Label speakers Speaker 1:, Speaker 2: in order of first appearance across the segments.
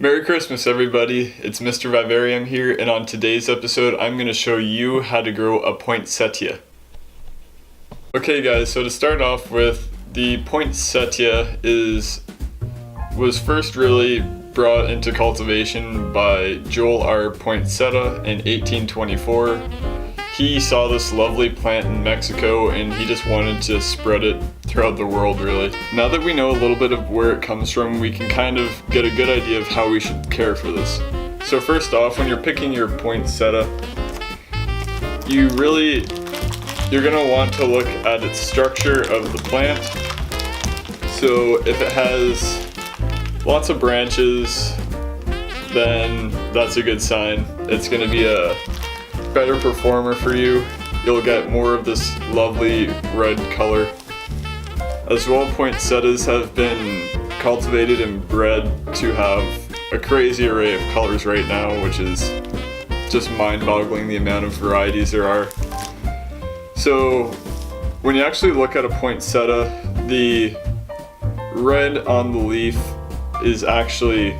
Speaker 1: Merry Christmas, everybody. It's Mr. Vivarium here, and on today's episode, I'm going to show you how to grow a poinsettia. Okay guys, so to start off with, the poinsettia was first really brought into cultivation by Joel R. Poinsettia in 1824. He saw this lovely plant in Mexico and he just wanted to spread it throughout the world, really. Now that we know a little bit of where it comes from, we can kind of get a good idea of how we should care for this. So first off, when you're picking your poinsettia, you're gonna want to look at its structure of the plant. So if it has lots of branches, then that's a good sign. It's gonna be a better performer for you. You'll get more of this lovely red color. As well, poinsettias have been cultivated and bred to have a crazy array of colors right now, which is just mind-boggling the amount of varieties there are. So when you actually look at a poinsettia, the red on the leaf is actually,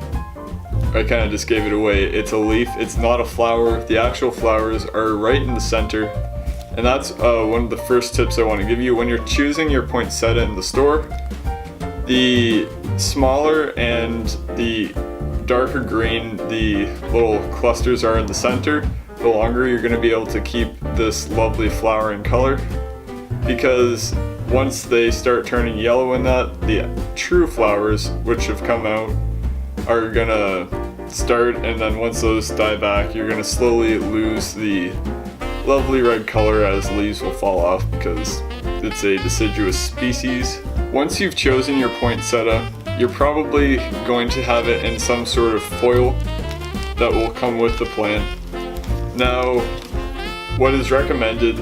Speaker 1: I kind of just gave it away. It's a leaf, it's not a flower. The actual flowers are right in the center. And that's one of the first tips I want to give you. When you're choosing your poinsettia in the store, the smaller and the darker green the little clusters are in the center, the longer you're going to be able to keep this lovely flowering color. Because once they start turning yellow in that, the true flowers, which have come out, are gonna start, and then once those die back, you're gonna slowly lose the lovely red color as leaves will fall off because it's a deciduous species. Once you've chosen your poinsettia, you're probably going to have it in some sort of foil that will come with the plant. Now, what is recommended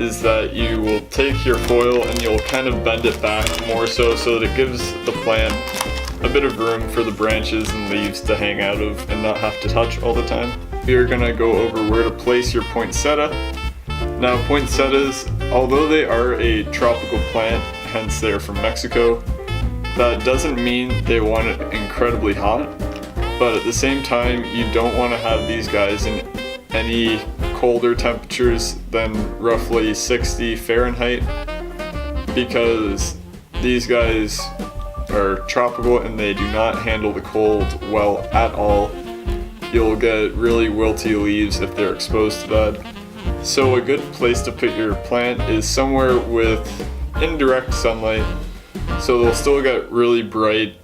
Speaker 1: is that you will take your foil and you'll kind of bend it back more so that it gives the plant a bit of room for the branches and leaves to hang out of and not have to touch all the time. We're gonna go over where to place your poinsettia. Now, poinsettias, although they are a tropical plant, hence they're from Mexico, that doesn't mean they want it incredibly hot, but at the same time, you don't want to have these guys in any colder temperatures than roughly 60 Fahrenheit, because these guys are tropical and they do not handle the cold well at all. You'll get really wilty leaves if they're exposed to that. So a good place to put your plant is somewhere with indirect sunlight, so they'll still get really bright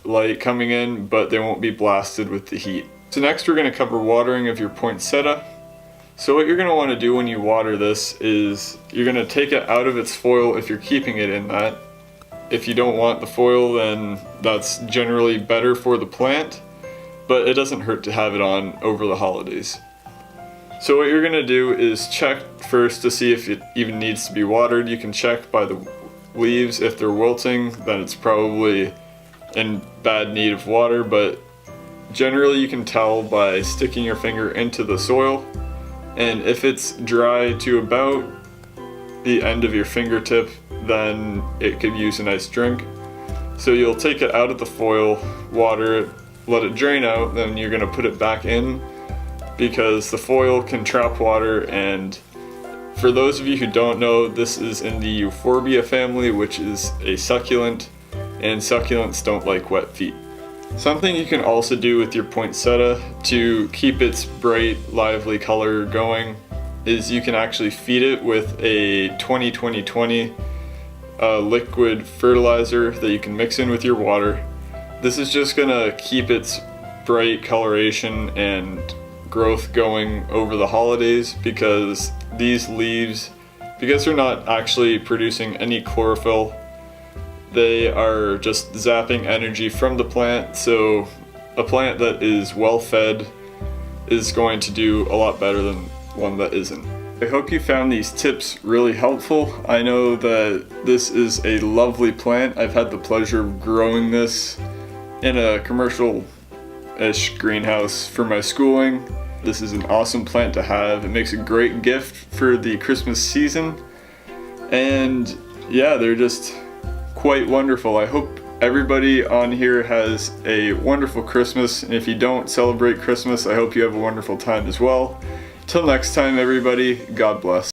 Speaker 1: light coming in, but they won't be blasted with the heat. So next we're going to cover watering of your poinsettia. So what you're going to want to do when you water this is you're going to take it out of its foil if you're keeping it in that. If you don't want the foil, then that's generally better for the plant, but it doesn't hurt to have it on over the holidays. So what you're going to do is check first to see if it even needs to be watered. You can check by the leaves. If they're wilting, then it's probably in bad need of water, but generally you can tell by sticking your finger into the soil, and if it's dry to about the end of your fingertip, then it could use a nice drink. So you'll take it out of the foil, water it, let it drain out, then you're gonna put it back in because the foil can trap water. And for those of you who don't know, this is in the Euphorbia family, which is a succulent, and succulents don't like wet feet. Something you can also do with your poinsettia to keep its bright, lively color going is you can actually feed it with a 20-20-20 liquid fertilizer that you can mix in with your water. This is just gonna keep its bright coloration and growth going over the holidays, because these leaves, because they're not actually producing any chlorophyll, they are just zapping energy from the plant. So a plant that is well fed is going to do a lot better than one that isn't. I hope you found these tips really helpful. I know that this is a lovely plant. I've had the pleasure of growing this in a commercial-ish greenhouse for my schooling. This is an awesome plant to have. It makes a great gift for the Christmas season. And yeah, they're just quite wonderful. I hope everybody on here has a wonderful Christmas, and if you don't celebrate Christmas, I hope you have a wonderful time as well. Till next time, everybody, God bless.